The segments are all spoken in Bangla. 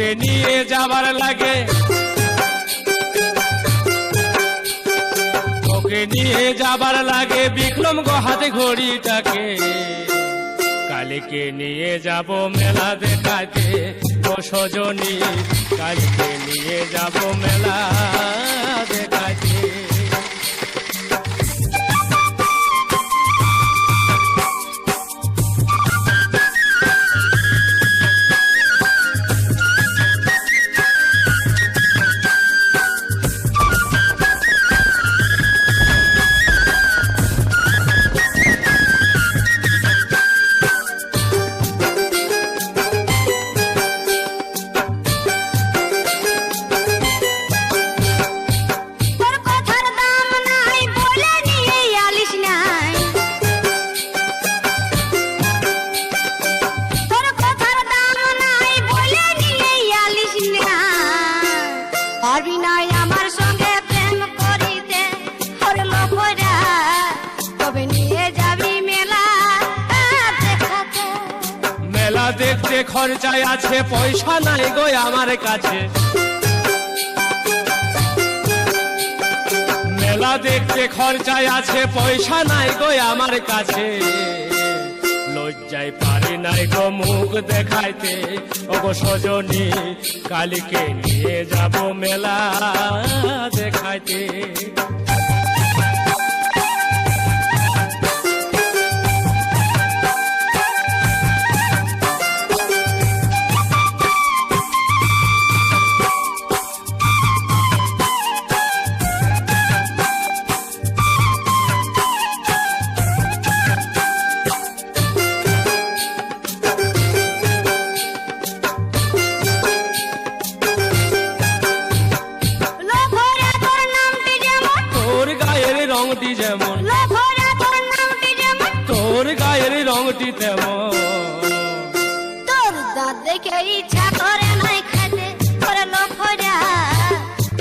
ওকে নিয়ে যাবার লাগে, ওকে নিয়ে যাবার লাগে বিক্রম গো হাতে ঘড়িটাকে। কালকে নিয়ে যাব মেলা দেখাতে ও সজনী, কালকে নিয়ে যাব মেলা দেখাতে। আমার সঙ্গে প্রেম করিতে হরলো পড়া, তবে নিয়ে যাবি মেলা দেখাতে। মেলা দেখতে খরচায় আছে, পয়সা নাই গো আমার কাছে। মেলা দেখতে খরচায় আছে, পয়সা নাই গো আমার কাছে। লজ্জায় পারি নাই গো মুখ দেখাইতে ও গো সজনী, কালকে নিয়ে যাব মেলা দেখাইতে। রংটি যেমন তোর গায়ের রংটি তেমন, তোর দাঁত দেখে ইচ্ছা করে নাই খেতে করলো ফোড়া,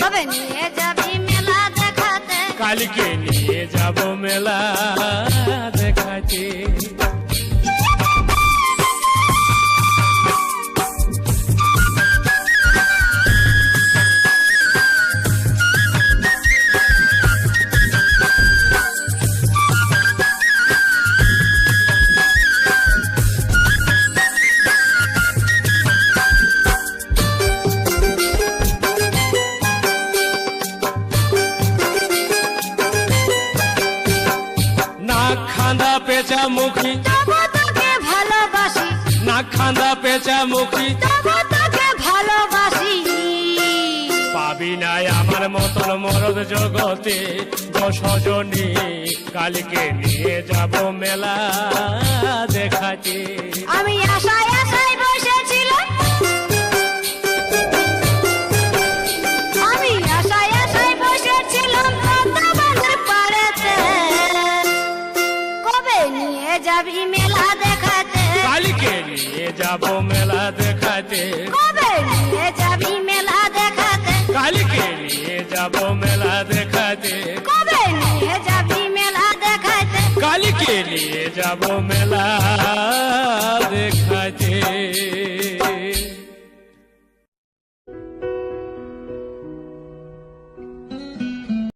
তবে নিয়ে যাবি মেলা দেখাতে। কালকে নিয়ে যাব মেলা দেখাতে। খান্দা পেঁচা মুখী তবু তোকে ভালোবাসি, না খান্দা পেঁচা মুখী তবু তোকে ভালোবাসি। পাবি নাই আমার মতন মরদ জগতে গো সজনী, কালকে নিয়ে যাব মেলা দেখাতে। আমি আশায় আশায় বসেছিলাম, আমি আশায় আশায় বসেছিলাম পদ্মাবনের পাড়েতে, কবে নিয়ে যাবি মেলা দেখাতে। কালকে নিয়ে যাব মেলা দেখাতে। কবে নিয়ে যাবি মেলা দেখাতে। কালকে নিয়ে যাব মেলা দেখাতে। কবে নিয়ে যাবি মেলা দেখাতে। কালকে নিয়ে যাব মেলা